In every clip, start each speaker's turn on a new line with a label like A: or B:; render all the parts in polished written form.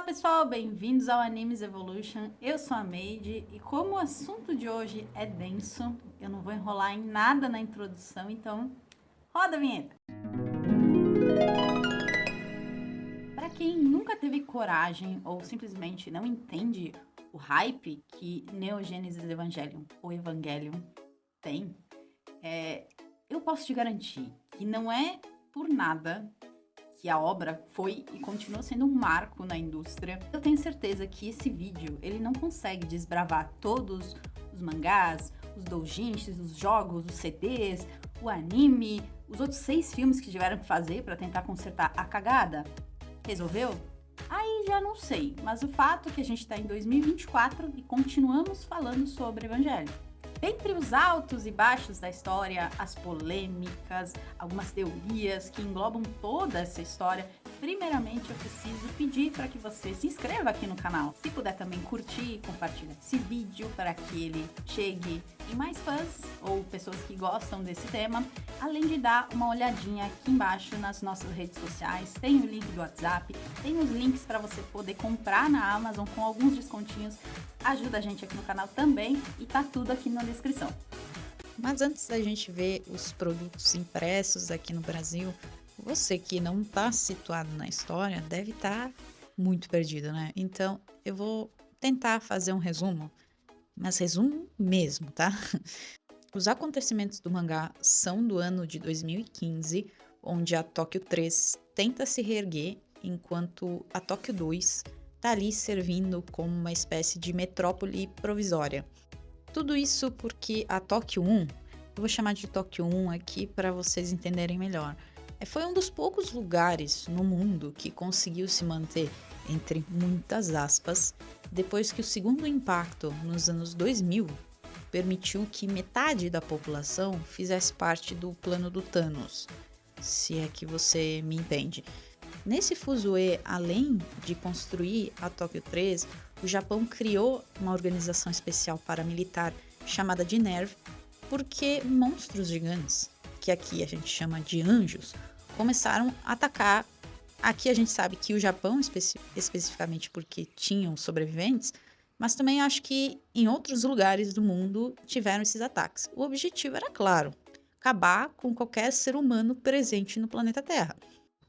A: pessoal, bem-vindos ao Animes Evolution. Eu sou a Meide e como o assunto de hoje é denso, eu não vou enrolar em nada na introdução, então roda a vinheta. Para quem nunca teve coragem ou simplesmente não entende o hype que Neon Genesis Evangelion ou Evangelion tem, eu posso te garantir que não é por nada que a obra foi e continua sendo um marco na indústria. Eu tenho certeza que esse vídeo, ele não consegue desbravar todos os mangás, os doujinshis, os jogos, os CDs, o anime, os outros 6 filmes que tiveram que fazer para tentar consertar a cagada. Resolveu? Aí já não sei, mas o fato é que a gente está em 2024 e continuamos falando sobre Evangelho. Entre os altos e baixos da história, as polêmicas, algumas teorias que englobam toda essa história, primeiramente eu preciso pedir para que você se inscreva aqui no canal. Se puder também curtir e compartilhar esse vídeo para que ele chegue em mais fãs ou pessoas que gostam desse tema, além de dar uma olhadinha aqui embaixo nas nossas redes sociais, tem o link do WhatsApp, tem os links para você poder comprar na Amazon com alguns descontinhos. Ajuda a gente aqui no canal também e tá tudo aqui na descrição.
B: Mas antes da gente ver os produtos impressos aqui no Brasil, você que não está situado na história deve estar muito perdido, né? Então eu vou tentar fazer um resumo, mas resumo mesmo, tá? Os acontecimentos do mangá são do ano de 2015, onde a Tóquio 3 tenta se reerguer, enquanto a Tóquio 2 tá ali servindo como uma espécie de metrópole provisória. Tudo isso porque a Tóquio 1, eu vou chamar de Tóquio 1 aqui para vocês entenderem melhor, foi um dos poucos lugares no mundo que conseguiu se manter, entre muitas aspas, depois que o segundo impacto, nos anos 2000, permitiu que metade da população fizesse parte do plano do Thanos, se é que você me entende. Nesse fuzuê, além de construir a Tóquio 3, o Japão criou uma organização especial paramilitar chamada de NERV, porque monstros gigantes, que aqui a gente chama de anjos, começaram a atacar. Aqui a gente sabe que o Japão, especificamente porque tinham sobreviventes, mas também acho que em outros lugares do mundo tiveram esses ataques. O objetivo era claro, acabar com qualquer ser humano presente no planeta Terra.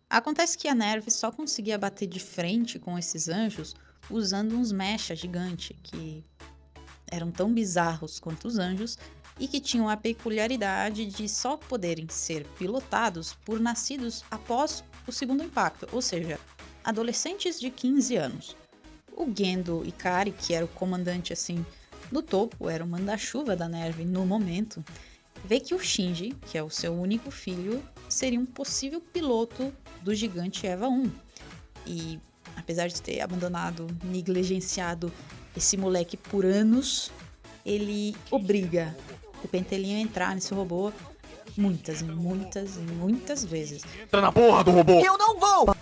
B: Acontece que a NERV só conseguia bater de frente com esses anjos usando uns mechas gigantes, que eram tão bizarros quanto os anjos e que tinham a peculiaridade de só poderem ser pilotados por nascidos após o segundo impacto, ou seja, adolescentes de 15 anos. O Gendo Ikari, que era o comandante assim no topo, era o manda-chuva da NERV no momento, vê que o Shinji, que é o seu único filho, seria um possível piloto do gigante EVA 1. E apesar de ter abandonado, negligenciado esse moleque por anos, ele obriga o pentelinho a entrar nesse robô muitas vezes.
C: Entra na porra do robô!
B: Eu não vou!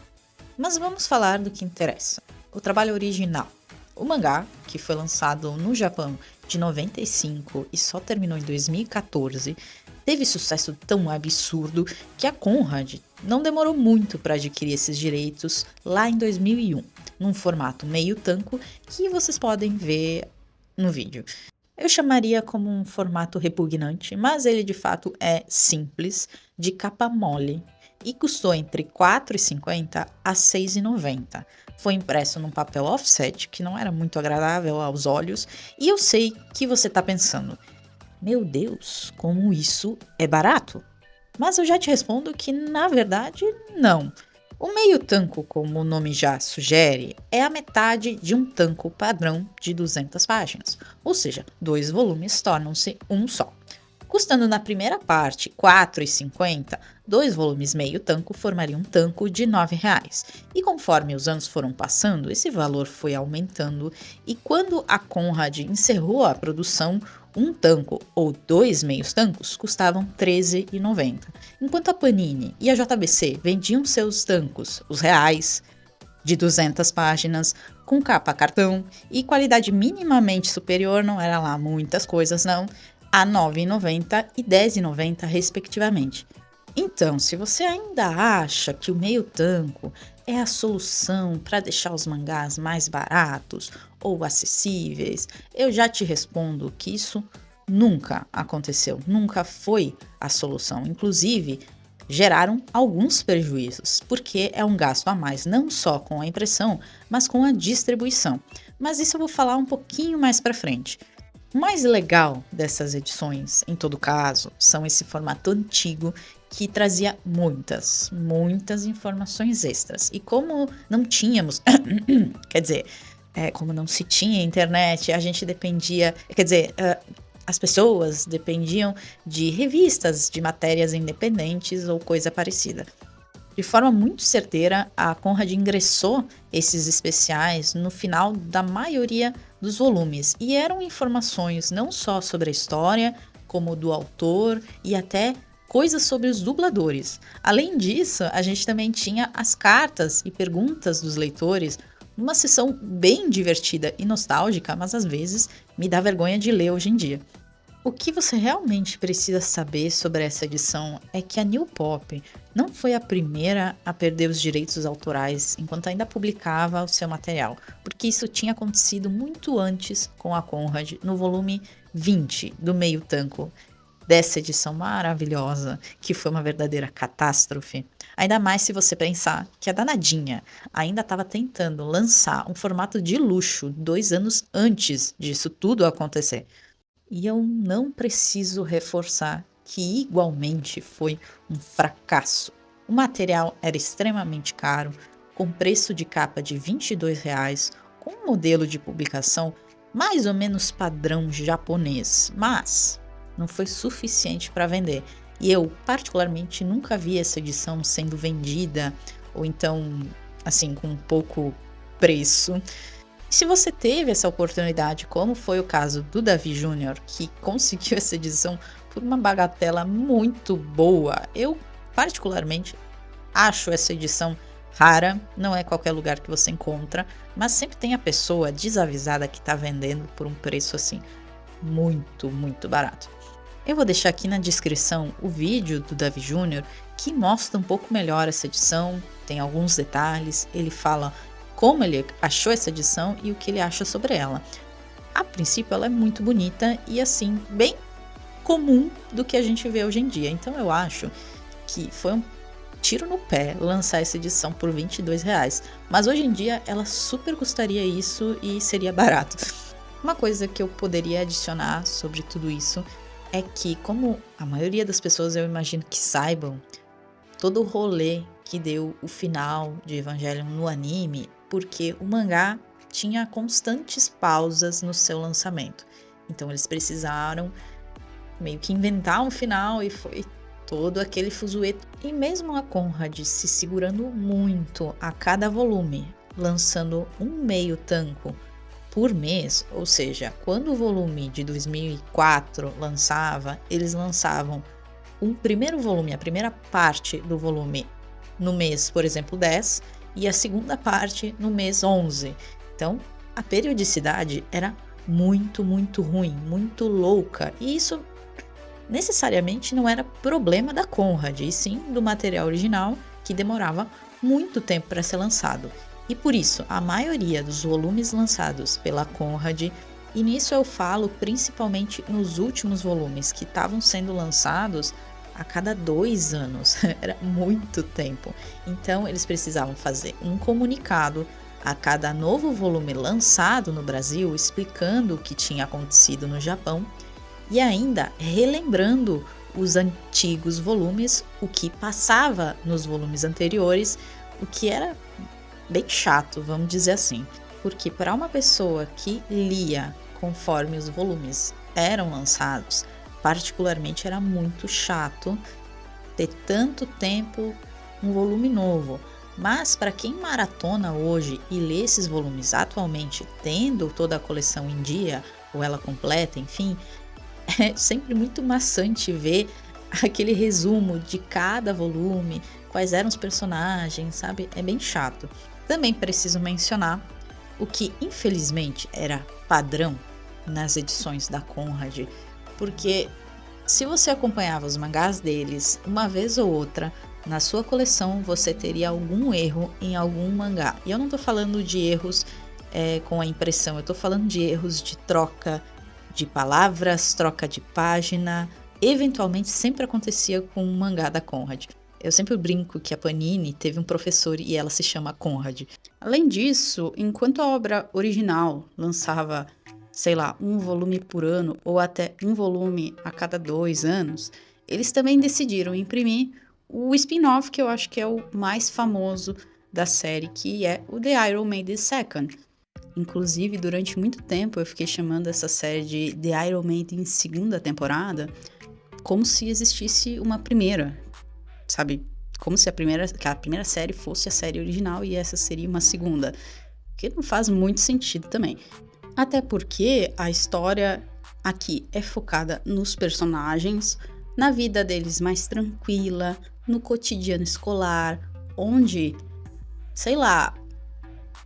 B: Mas vamos falar do que interessa. O trabalho original. O mangá, que foi lançado no Japão de 95 e só terminou em 2014, teve sucesso tão absurdo que a Conrad não demorou muito para adquirir esses direitos lá em 2001, num formato meio tanco que vocês podem ver no vídeo. Eu chamaria como um formato repugnante, mas ele de fato é simples, de capa mole, e custou entre R$ 4,50 a R$ 6,90. Foi impresso num papel offset, que não era muito agradável aos olhos, e eu sei que você está pensando, meu Deus, como isso é barato? Mas eu já te respondo que, na verdade, não. O meio tanco, como o nome já sugere, é a metade de um tanco padrão de 200 páginas, ou seja, 2 volumes tornam-se um só. Custando na primeira parte R$ 4,50, 2 volumes meio tanco formariam um tanco de R$ 9,00. E conforme os anos foram passando, esse valor foi aumentando e quando a Conrad encerrou a produção, um tanco ou 2 meios tancos custavam R$ 13,90, enquanto a Panini e a JBC vendiam seus tancos, os reais, de 200 páginas, com capa cartão e qualidade minimamente superior, não era lá muitas coisas não, a R$ 9,90 e R$ 10,90 respectivamente. Então, se você ainda acha que o meio tanco é a solução para deixar os mangás mais baratos ou acessíveis? Eu já te respondo que isso nunca aconteceu, nunca foi a solução. Inclusive, geraram alguns prejuízos, porque é um gasto a mais não só com a impressão, mas com a distribuição. Mas isso eu vou falar um pouquinho mais para frente. O mais legal dessas edições, em todo caso, são esse formato antigo que trazia muitas informações extras. E como não tínhamos, quer dizer, como não se tinha internet, a gente dependia, quer dizer, as pessoas dependiam de revistas, de matérias independentes ou coisa parecida. De forma muito certeira, a Conrad ingressou esses especiais no final da maioria dos volumes, e eram informações não só sobre a história, como do autor e até coisas sobre os dubladores. Além disso, a gente também tinha as cartas e perguntas dos leitores, numa sessão bem divertida e nostálgica, mas às vezes me dá vergonha de ler hoje em dia. O que você realmente precisa saber sobre essa edição é que a New Pop não foi a primeira a perder os direitos autorais enquanto ainda publicava o seu material, porque isso tinha acontecido muito antes com a Conrad no volume 20 do Meio Tanco, dessa edição maravilhosa, que foi uma verdadeira catástrofe. Ainda mais se você pensar que a danadinha ainda estava tentando lançar um formato de luxo 2 anos antes disso tudo acontecer. E eu não preciso reforçar que igualmente foi um fracasso. O material era extremamente caro, com preço de capa de R$ 22, com um modelo de publicação mais ou menos padrão japonês, mas não foi suficiente para vender. E eu, particularmente, nunca vi essa edição sendo vendida, ou então, assim, com pouco preço. Se você teve essa oportunidade, como foi o caso do Davi Júnior, que conseguiu essa edição por uma bagatela muito boa, eu particularmente acho essa edição rara, não é qualquer lugar que você encontra, mas sempre tem a pessoa desavisada que está vendendo por um preço assim muito barato. Eu vou deixar aqui na descrição o vídeo do Davi Júnior que mostra um pouco melhor essa edição, tem alguns detalhes, ele fala como ele achou essa edição e o que ele acha sobre ela. A princípio ela é muito bonita e assim, bem comum do que a gente vê hoje em dia. Então eu acho que foi um tiro no pé lançar essa edição por R$ 22. Mas hoje em dia ela super custaria isso e seria barato. Uma coisa que eu poderia adicionar sobre tudo isso é que, como a maioria das pessoas eu imagino que saibam, todo o rolê que deu o final de Evangelion no anime, porque o mangá tinha constantes pausas no seu lançamento. Então eles precisaram meio que inventar um final e foi todo aquele fuzuê. E mesmo a Conrad se segurando muito a cada volume, lançando um meio tanco por mês, ou seja, quando o volume de 2004 lançava, eles lançavam um primeiro volume, a primeira parte do volume no mês, por exemplo, 10, e a segunda parte no mês 11. Então, a periodicidade era muito ruim, muito louca. E isso necessariamente não era problema da Conrad, e sim do material original, que demorava muito tempo para ser lançado. E por isso, a maioria dos volumes lançados pela Conrad, e nisso eu falo principalmente nos últimos volumes, que estavam sendo lançados a cada 2 anos, era muito tempo. Então eles precisavam fazer um comunicado a cada novo volume lançado no Brasil, explicando o que tinha acontecido no Japão e ainda relembrando os antigos volumes, o que passava nos volumes anteriores, o que era bem chato, vamos dizer assim. Porque para uma pessoa que lia conforme os volumes eram lançados, particularmente era muito chato ter tanto tempo um volume novo. Mas para quem maratona hoje e lê esses volumes atualmente, tendo toda a coleção em dia, ou ela completa, enfim, é sempre muito maçante ver aquele resumo de cada volume, quais eram os personagens, sabe? É bem chato. Também preciso mencionar o que infelizmente era padrão nas edições da Conrad, porque se você acompanhava os mangás deles, uma vez ou outra, na sua coleção você teria algum erro em algum mangá. E eu não tô falando de erros com a impressão, eu tô falando de erros de troca de palavras, troca de página. Eventualmente sempre acontecia com um mangá da Conrad. Eu sempre brinco que a Panini teve um professor e ela se chama Conrad. Além disso, enquanto a obra original lançava, sei lá, um volume por ano ou até um volume a cada 2 anos, eles também decidiram imprimir o spin-off que eu acho que é o mais famoso da série, que é o The Iron Maiden Second. Inclusive, durante muito tempo eu fiquei chamando essa série de The Iron Maiden segunda temporada, como se existisse uma primeira, sabe? Como se a primeira série fosse a série original e essa seria uma segunda. Que não faz muito sentido também. Até porque a história aqui é focada nos personagens, na vida deles mais tranquila, no cotidiano escolar, onde, sei lá,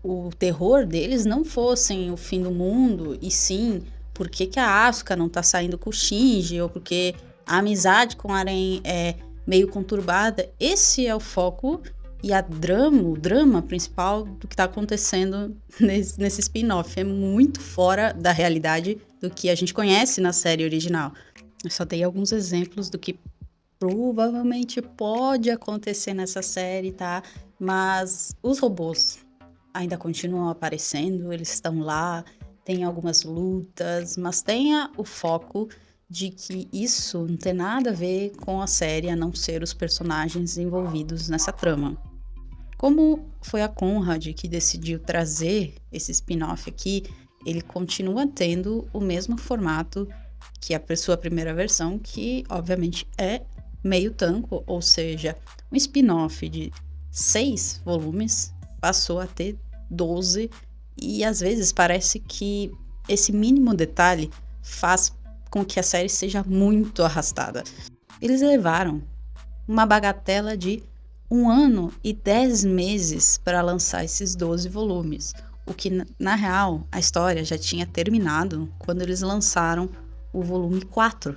B: o terror deles não fossem o fim do mundo, e sim por que a Asuka não tá saindo com o Shinji, ou porque a amizade com a Aren é meio conturbada. Esse é o foco e o drama principal do que tá acontecendo nesse spin-off. É muito fora da realidade do que a gente conhece na série original. Eu só dei alguns exemplos do que provavelmente pode acontecer nessa série, tá? Mas os robôs ainda continuam aparecendo, eles estão lá, tem algumas lutas, mas tenha o foco de que isso não tem nada a ver com a série, a não ser os personagens envolvidos nessa trama. Como foi a Conrad que decidiu trazer esse spin-off aqui, ele continua tendo o mesmo formato que a sua primeira versão, que obviamente é meio tanco, ou seja, um spin-off de 6 volumes passou a ter 12, e às vezes parece que esse mínimo detalhe faz com que a série seja muito arrastada. Eles levaram uma bagatela de 1 ano e 10 meses para lançar esses 12 volumes, o que na real a história já tinha terminado quando eles lançaram o volume 4.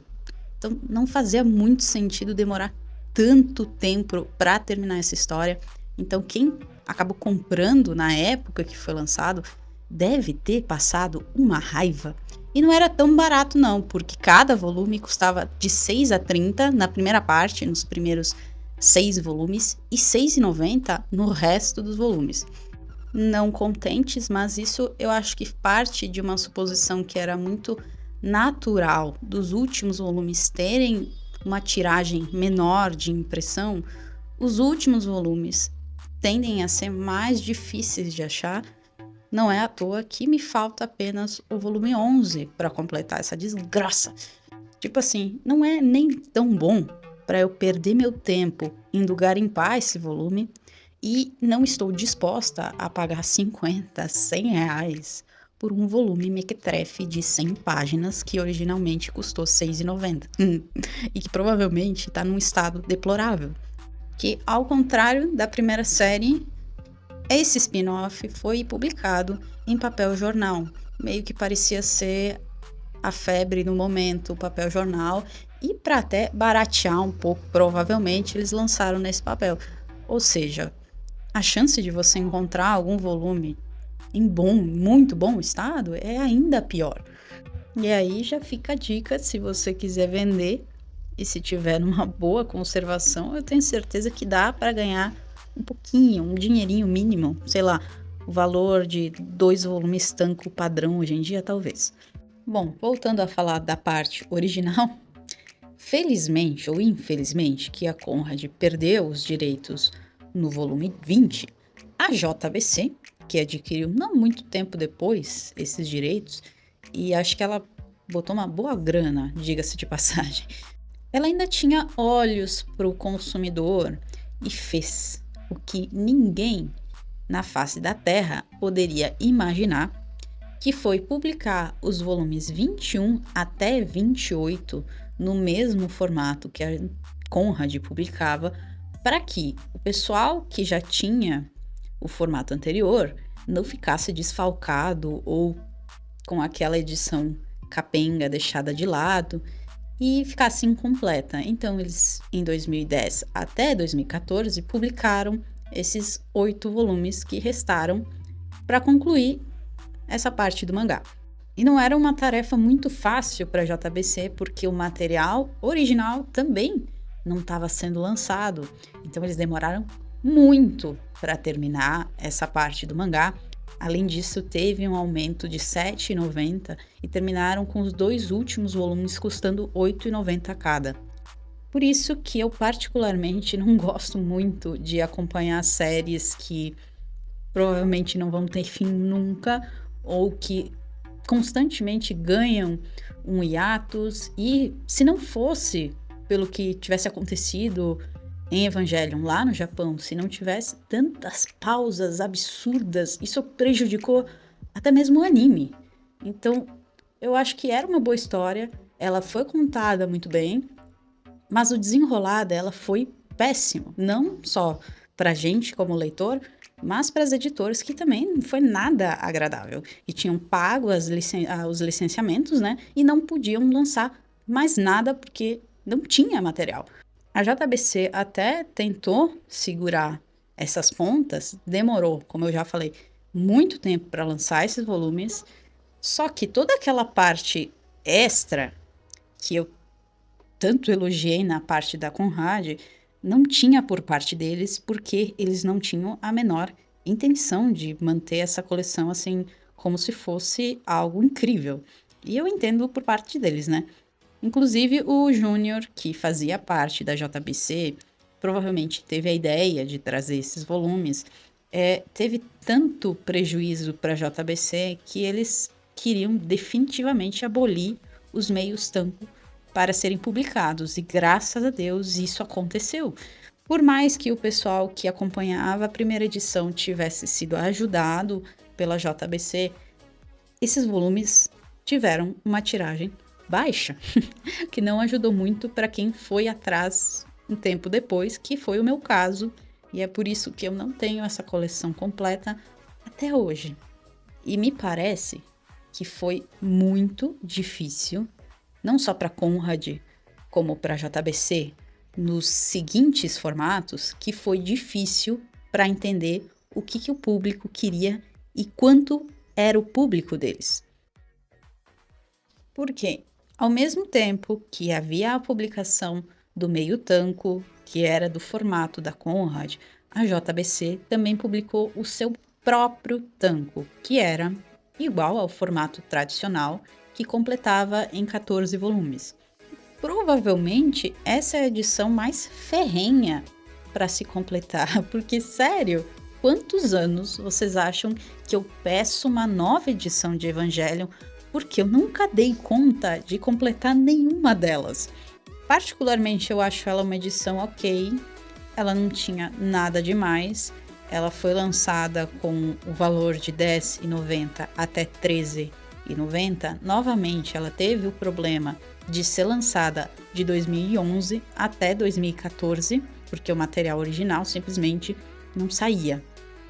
B: Então não fazia muito sentido demorar tanto tempo para terminar essa história. Então quem acabou comprando na época que foi lançado deve ter passado uma raiva. E não era tão barato não, porque cada volume custava de 6 a 30 na primeira parte, nos primeiros 6 volumes, e R$ 6,90 no resto dos volumes. Não contentes, mas isso eu acho que parte de uma suposição que era muito natural dos últimos volumes terem uma tiragem menor de impressão. Os últimos volumes tendem a ser mais difíceis de achar. Não é à toa que me falta apenas o volume 11 para completar essa desgraça. Tipo assim, não é nem tão bom para eu perder meu tempo indo garimpar esse volume, e não estou disposta a pagar 50, 100 reais por um volume mequetrefe de 100 páginas que originalmente custou R$ 6,90 e que provavelmente está num estado deplorável. Que, ao contrário da primeira série, esse spin-off foi publicado em papel jornal. Meio que parecia ser a febre no momento, o papel jornal. E para até baratear um pouco, provavelmente, eles lançaram nesse papel. Ou seja, a chance de você encontrar algum volume em muito bom estado é ainda pior. E aí já fica a dica, se você quiser vender e se tiver numa boa conservação, eu tenho certeza que dá para ganhar um pouquinho, um dinheirinho mínimo, sei lá, o valor de 2 volumes tanco padrão hoje em dia, talvez. Bom, voltando a falar da parte original, felizmente ou infelizmente que a Conrad perdeu os direitos no volume 20, a JBC, que adquiriu não muito tempo depois esses direitos, e acho que ela botou uma boa grana, diga-se de passagem, ela ainda tinha olhos para o consumidor e fez o que ninguém na face da Terra poderia imaginar, que foi publicar os volumes 21 até 28 no mesmo formato que a Conrad publicava, para que o pessoal que já tinha o formato anterior não ficasse desfalcado ou com aquela edição capenga deixada de lado. e ficasse incompleta. Então, eles, em 2010 até 2014, publicaram esses 8 volumes que restaram para concluir essa parte do mangá. E não era uma tarefa muito fácil para a JBC, porque o material original também não estava sendo lançado. Então, eles demoraram muito para terminar essa parte do mangá. Além disso, teve um aumento de R$ 7,90 e terminaram com os 2 últimos volumes custando R$ 8,90 cada. Por isso que eu particularmente não gosto muito de acompanhar séries que provavelmente não vão ter fim nunca ou que constantemente ganham um hiatus. E se não fosse pelo que tivesse acontecido em Evangelion lá no Japão, se não tivesse tantas pausas absurdas, isso prejudicou até mesmo o anime. Então, eu acho que era uma boa história, ela foi contada muito bem, mas o desenrolar dela foi péssimo. Não só pra gente como leitor, mas para as editoras, que também não foi nada agradável. E tinham pago os licenciamentos, né? E não podiam lançar mais nada porque não tinha material. A JBC até tentou segurar essas pontas, demorou, como eu já falei, muito tempo para lançar esses volumes, só que toda aquela parte extra que eu tanto elogiei na parte da Conrad, não tinha por parte deles, porque eles não tinham a menor intenção de manter essa coleção assim, como se fosse algo incrível. E eu entendo por parte deles, né? Inclusive, o Júnior, que fazia parte da JBC, provavelmente teve a ideia de trazer esses volumes, teve tanto prejuízo para a JBC que eles queriam definitivamente abolir os meios tanco para serem publicados, e graças a Deus isso aconteceu. Por mais que o pessoal que acompanhava a primeira edição tivesse sido ajudado pela JBC, esses volumes tiveram uma tiragem baixa, que não ajudou muito para quem foi atrás um tempo depois, que foi o meu caso, e é por isso que eu não tenho essa coleção completa até hoje. E me parece que foi muito difícil, não só para Conrad, como para JBC, nos seguintes formatos, que foi difícil para entender o que o público queria e quanto era o público deles. Por quê? Ao mesmo tempo que havia a publicação do meio tanco, que era do formato da Conrad, a JBC também publicou o seu próprio tanco, que era igual ao formato tradicional, que completava em 14 volumes. Provavelmente essa é a edição mais ferrenha para se completar, porque, sério, quantos anos vocês acham que eu peço uma nova edição de Evangelion porque eu nunca dei conta de completar nenhuma delas? Particularmente, eu acho ela uma edição ok, ela não tinha nada demais, ela foi lançada com o valor de R$10,90 até R$13,90. Novamente, ela teve o problema de ser lançada de 2011 até 2014, porque o material original simplesmente não saía.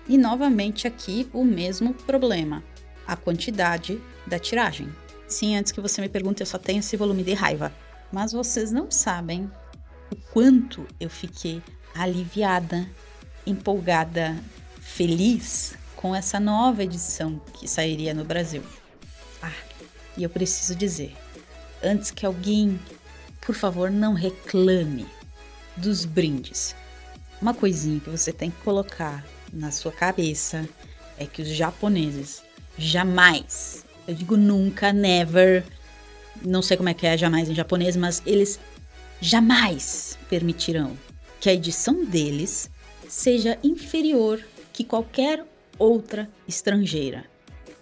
B: E novamente aqui o mesmo problema, a quantidade da tiragem. Sim, antes que você me pergunte, eu só tenho esse volume de raiva. Mas vocês não sabem o quanto eu fiquei aliviada, empolgada, feliz com essa nova edição que sairia no Brasil. E eu preciso dizer, antes que alguém, por favor, não reclame dos brindes. Uma coisinha que você tem que colocar na sua cabeça é que os japoneses jamais, eu digo nunca, never, não sei como é que é jamais em japonês, mas eles jamais permitirão que a edição deles seja inferior que qualquer outra estrangeira.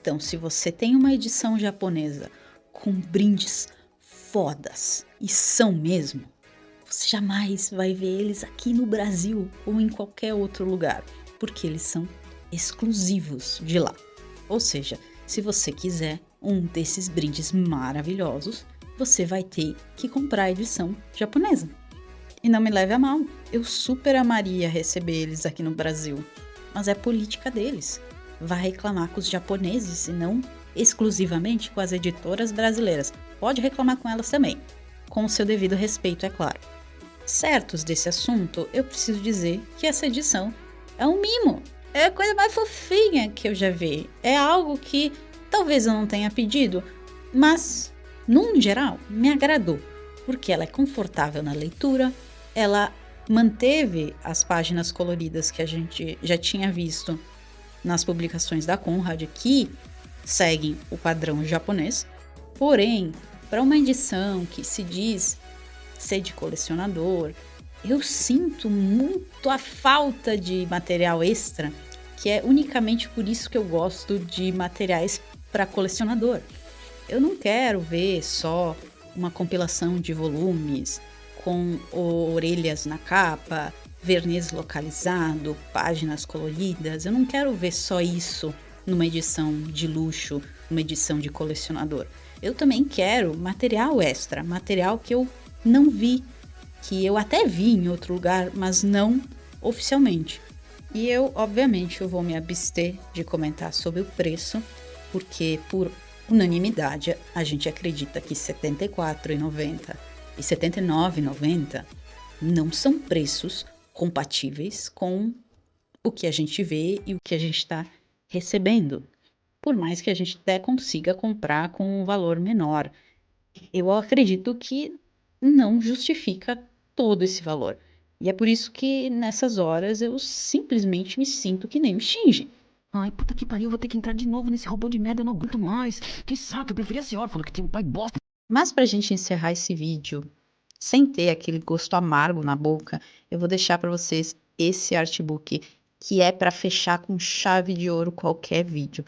B: Então, se você tem uma edição japonesa com brindes fodas, e são mesmo, você jamais vai ver eles aqui no Brasil ou em qualquer outro lugar, porque eles são exclusivos de lá. Ou seja, se você quiser um desses brindes maravilhosos, você vai ter que comprar a edição japonesa. E não me leve a mal, eu super amaria receber eles aqui no Brasil, mas é política deles. Vai reclamar com os japoneses e não exclusivamente com as editoras brasileiras. Pode reclamar com elas também, com o seu devido respeito, é claro. Certos desse assunto, eu preciso dizer que essa edição é um mimo. É a coisa mais fofinha que eu já vi. É algo que talvez eu não tenha pedido, mas, num geral, me agradou, porque ela é confortável na leitura, ela manteve as páginas coloridas que a gente já tinha visto nas publicações da Conrad, que seguem o padrão japonês, porém, para uma edição que se diz ser de colecionador, eu sinto muito a falta de material extra, que é unicamente por isso que eu gosto de materiais para colecionador. Eu não quero ver só uma compilação de volumes com orelhas na capa, verniz localizado, páginas coloridas. Eu não quero ver só isso numa edição de luxo, numa edição de colecionador. Eu também quero material extra, material que eu não vi, que eu até vi em outro lugar, mas não oficialmente. E eu, obviamente, eu vou me abster de comentar sobre o preço, porque por unanimidade a gente acredita que R$ 74,90 e R$ 79,90 não são preços compatíveis com o que a gente vê e o que a gente está recebendo. Por mais que a gente até consiga comprar com um valor menor. Eu acredito que não justifica todo esse valor. E é por isso que nessas horas eu simplesmente me sinto que nem o Shinji.
C: Ai, puta que pariu, eu vou ter que entrar de novo nesse robô de merda, eu não aguento mais. Que saco, eu preferia ser órfão, que tem um pai bosta.
B: Mas pra gente encerrar esse vídeo, sem ter aquele gosto amargo na boca, eu vou deixar para vocês esse artbook, que é para fechar com chave de ouro qualquer vídeo.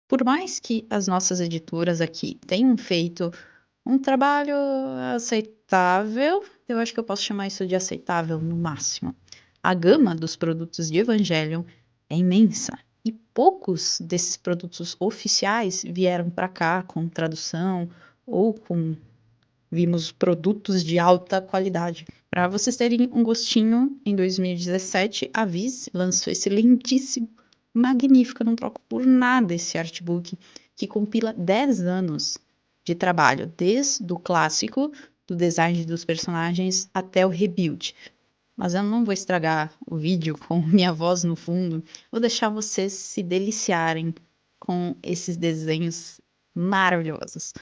B: Por mais que as nossas editoras aqui tenham feito um trabalho aceitável, eu acho que eu posso chamar isso de aceitável no máximo. A gama dos produtos de Evangelion é imensa e poucos desses produtos oficiais vieram para cá com tradução ou com vimos produtos de alta qualidade. Para vocês terem um gostinho, em 2017 a Viz lançou esse lindíssimo, magnífico, eu não troco por nada esse artbook que compila 10 anos de trabalho, desde o clássico, do design dos personagens até o rebuild. Mas eu não vou estragar o vídeo com minha voz no fundo, vou deixar vocês se deliciarem com esses desenhos maravilhosos.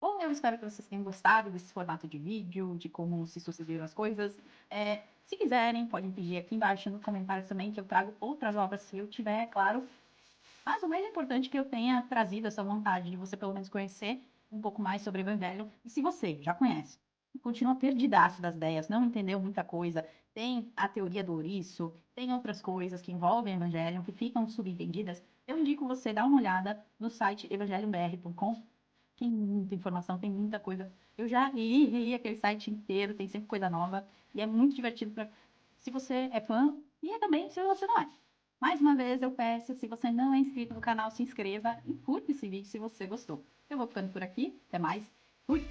A: Bom, eu espero que vocês tenham gostado desse formato de vídeo, de como se sucederam as coisas. Se quiserem, podem pedir aqui embaixo nos comentários também, que eu trago outras obras se eu tiver, é claro. Mas o mais importante é que eu tenha trazido essa vontade de você pelo menos conhecer um pouco mais sobre Evangelho. E se você já conhece e continua perdidaço das ideias, não entendeu muita coisa, tem a teoria do ouriço, tem outras coisas que envolvem Evangelho, que ficam subentendidas, eu indico você dar uma olhada no site evangeliumbr.com. Tem muita informação, tem muita coisa. Eu já reli aquele site inteiro, tem sempre coisa nova. E é muito divertido para se você é fã e também se você não é. Mais uma vez eu peço, se você não é inscrito no canal, se inscreva e curta esse vídeo se você gostou. Eu vou ficando por aqui. Até mais. Fui!